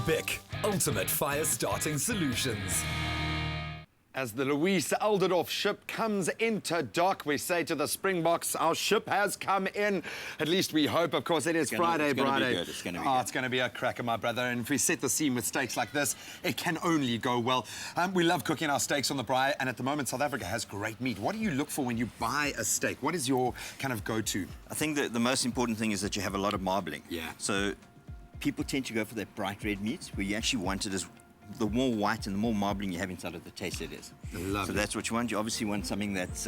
BIC, ultimate fire starting solutions. As the Louise Alderdorf ship comes into dock, we say to the Springboks, our ship has come in. At least we hope. Of course, it is Friday. It's going to be good. It's going to be good. It's going to be a cracker, my brother. And if we set the scene with steaks like this, it can only go well. We love cooking our steaks on the Braai, and at the moment, South Africa has great meat. What do you look for when you buy a steak? What is your kind of go-to? I think that the most important thing is that you have a lot of marbling. Yeah. So people tend to go for that bright red meat, where you actually want it as the more white and the more marbling you have inside of the taste it is. So that's what you want. You obviously want something that's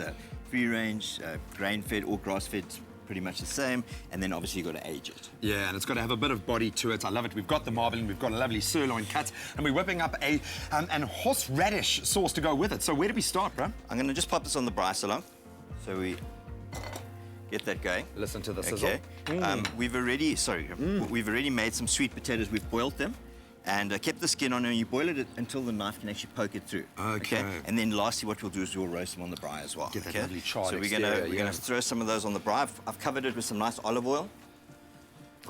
free range, grain-fed or grass-fed, pretty much the same, and then obviously you've got to age it. Yeah, and it's got to have a bit of body to it. I love it. We've got the marbling, we've got a lovely sirloin cut, and we're whipping up a horseradish sauce to go with it. So where do we start, bro? I'm going to just pop this on the Braai salon, so we get that going. Listen to the sizzle. Okay. We've already made some sweet potatoes. We've boiled them and kept the skin on, and you boil it until the knife can actually poke it through. Okay. And then lastly, what we'll do is we'll roast them on the Braai as well. Get that lovely charred So we're gonna throw some of those on the Braai. I've covered it with some nice olive oil.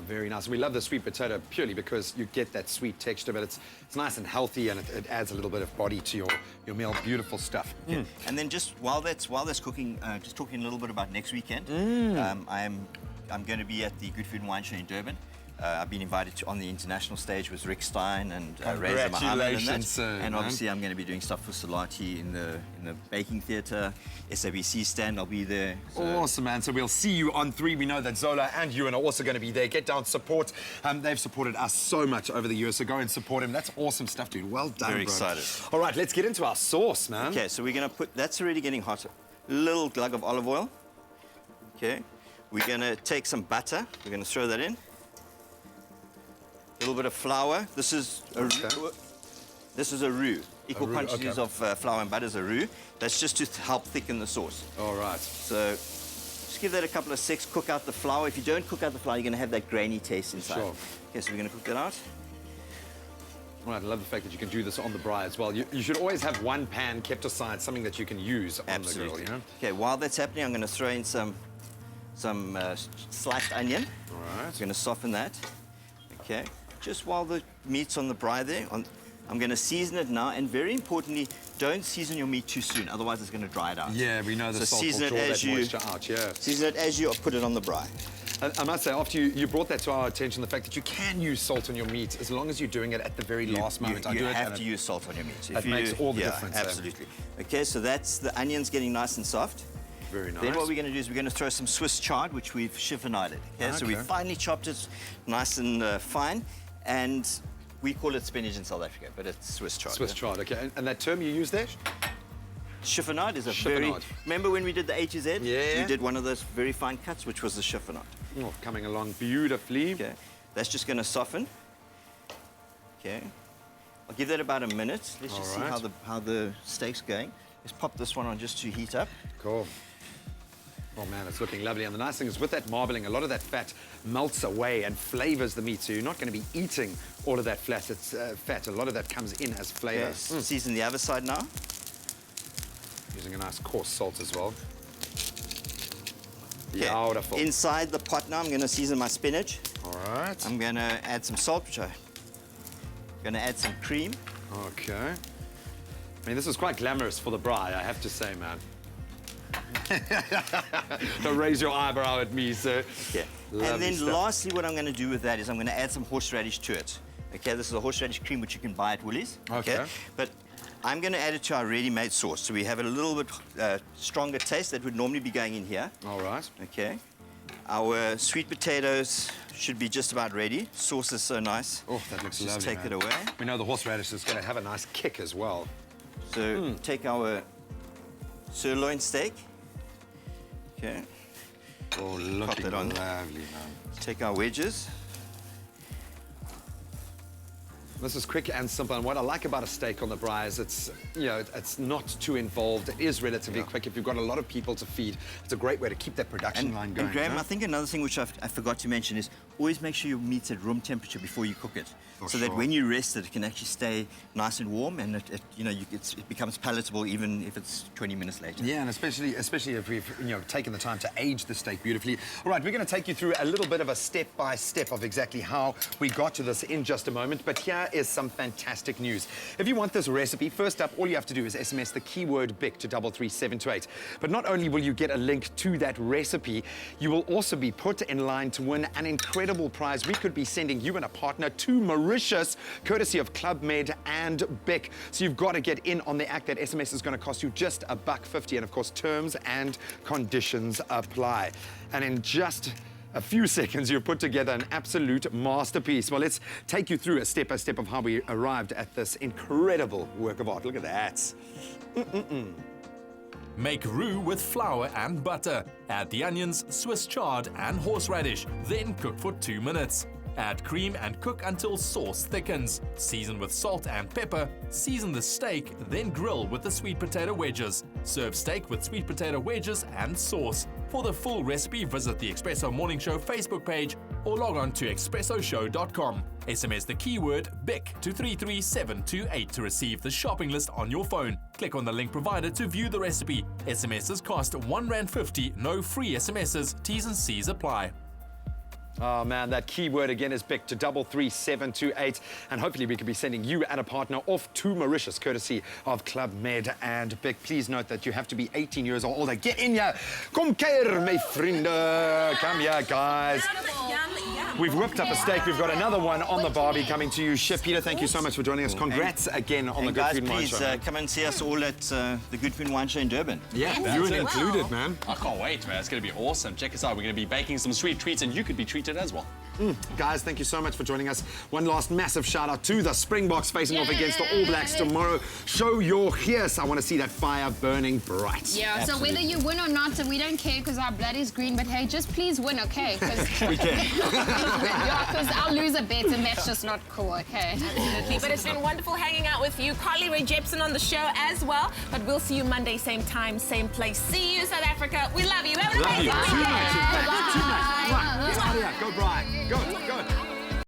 Very nice. We love the sweet potato purely because you get that sweet texture, but it's nice and healthy, and it adds a little bit of body to your meal. Beautiful stuff. Yeah. And then just while that's cooking, just talking a little bit about next weekend. I'm going to be at the Good Food and Wine Show in Durban. I've been invited on the international stage with Rick Stein and Reza Mohammed and that. And obviously I'm going to be doing stuff for Salati in the baking theatre, SABC stand, I'll be there. So. Awesome, man. So we'll see you on 3. We know that Zola and Ewan are also going to be there. Get down, support. They've supported us so much over the years, so go and support him. That's awesome stuff, dude. Well done, Very bro. excited. All right, let's get into our sauce, man. Okay, so we're going to put, that's already getting hot. A little glug of olive oil. Okay. We're going to take some butter. We're going to throw that in. A little bit of flour. This is a roux. Equal quantities of flour and butter is a roux. That's just to help thicken the sauce. All right. So just give that a couple of seconds. Cook out the flour. If you don't cook out the flour, you're going to have that grainy taste inside. Sure. Okay, so we're going to cook that out. All right, I love the fact that you can do this on the Braai as well. You should always have one pan kept aside, something that you can use on the grill, you know? Okay, while that's happening, I'm going to throw in some sliced onion. All right. I'm going to soften that. Okay. Just while the meat's on the Braai there, I'm going to season it now, and very importantly, don't season your meat too soon, otherwise it's going to dry it out. Yeah, we know the salt will draw that moisture out, yeah. Season it as you put it on the Braai. I must say, after you brought that to our attention, the fact that you can use salt on your meat, as long as you're doing it at the very last moment. You have to use salt on your meat. That makes all the difference. Absolutely. Okay, so that's the onions getting nice and soft. Very nice. Then what we're going to do is we're going to throw some Swiss chard, which we've chiffonaded. Okay, so we finely chopped it nice and fine. And we call it spinach in South Africa, but it's Swiss chard. Swiss chard, okay. And that term you use there? Chiffonade is a very... Remember when we did the A to Z? Yeah. We did one of those very fine cuts, which was the chiffonade. Oh, coming along beautifully. Okay. That's just going to soften. Okay. I'll give that about a minute. Let's just see how the steak's going. Let's pop this one on just to heat up. Cool. Oh man, it's looking lovely. And the nice thing is with that marbling, a lot of that fat melts away and flavors the meat. So you're not going to be eating all of that fat. A lot of that comes in as flavor. Yes. Season the other side now. Using a nice coarse salt as well. Beautiful. Inside the pot now, I'm going to season my spinach. All right. I'm going to add some salt, which I'm going to add some cream. Okay. I mean, this is quite glamorous for the Braai, I have to say, man. Don't raise your eyebrow at me, sir. Yeah. And then lastly, what I'm going to do with that is I'm going to add some horseradish to it. Okay, this is a horseradish cream which you can buy at Woolies. Okay. But I'm going to add it to our ready-made sauce, so we have a little bit stronger taste that would normally be going in here. All right. Okay. Our sweet potatoes should be just about ready. Sauce is so nice. Oh, that looks lovely. Just take it away. We know the horseradish is going to have a nice kick as well. So take our sirloin steak. Okay. Oh, looking lovely, man. Take our wedges. This is quick and simple, and what I like about a steak on the Braai is it's not too involved. It is relatively quick. If you've got a lot of people to feed, it's a great way to keep that production line going. And Graham, I think another thing which I forgot to mention is always make sure your meat's at room temperature before you cook it, that when you rest it, it can actually stay nice and warm, and it becomes palatable even if it's 20 minutes later. Yeah, and especially if we've taken the time to age the steak beautifully. All right, we're going to take you through a little bit of a step-by-step of exactly how we got to this in just a moment. But here is some fantastic news. If you want this recipe, first up, all you have to do is SMS the keyword BIC to 33728. But not only will you get a link to that recipe, you will also be put in line to win an incredible prize. We could be sending you and a partner to Mauritius, courtesy of Club Med and BIC. So you've got to get in on the act. That SMS is going to cost you just $1.50, and of course, terms and conditions apply. And in just a few seconds, you've put together an absolute masterpiece. Well, let's take you through a step-by-step of how we arrived at this incredible work of art. Look at that. Make roux with flour and butter. Add the onions, Swiss chard and horseradish. Then cook for 2 minutes. Add cream and cook until sauce thickens. Season with salt and pepper. Season the steak, then grill with the sweet potato wedges. Serve steak with sweet potato wedges and sauce. For the full recipe, visit the Espresso Morning Show Facebook page or log on to expressoshow.com. SMS the keyword BIC to 33728 to receive the shopping list on your phone. Click on the link provided to view the recipe. SMSs cost R1.50, no free SMSs. T's and C's apply. Oh man, that keyword again is BIC to 33728, and hopefully we could be sending you and a partner off to Mauritius, courtesy of Club Med and BIC. Please note that you have to be 18 years or older. Get in here! Kom keer, my vrienden! Come here, guys. We've whipped up a steak. We've got another one on the barbie coming to you. Chef Peter, thank you so much for joining us. Congrats again on the Good Food and Wine Show. Guys, please come and see us all at the Good Food and Wine Show in Durban. Yeah, you included, man. I can't wait, man. It's going to be awesome. Check us out. We're going to be baking some sweet treats, and you could be treated as well. Guys, thank you so much for joining us. One last massive shout out to the Springboks facing off against the All Blacks tomorrow. Show your gears. I want to see that fire burning bright. Yeah, absolutely. So whether you win or not, we don't care because our blood is green, but hey, just please win, okay? We can. Yeah, because I'll lose a bet and that's just not cool, okay? Absolutely, but it's been wonderful hanging out with you. Carly Rae Jepsen on the show as well, but we'll see you Monday, same time, same place. See you, South Africa. We love you. Have an amazing weekend.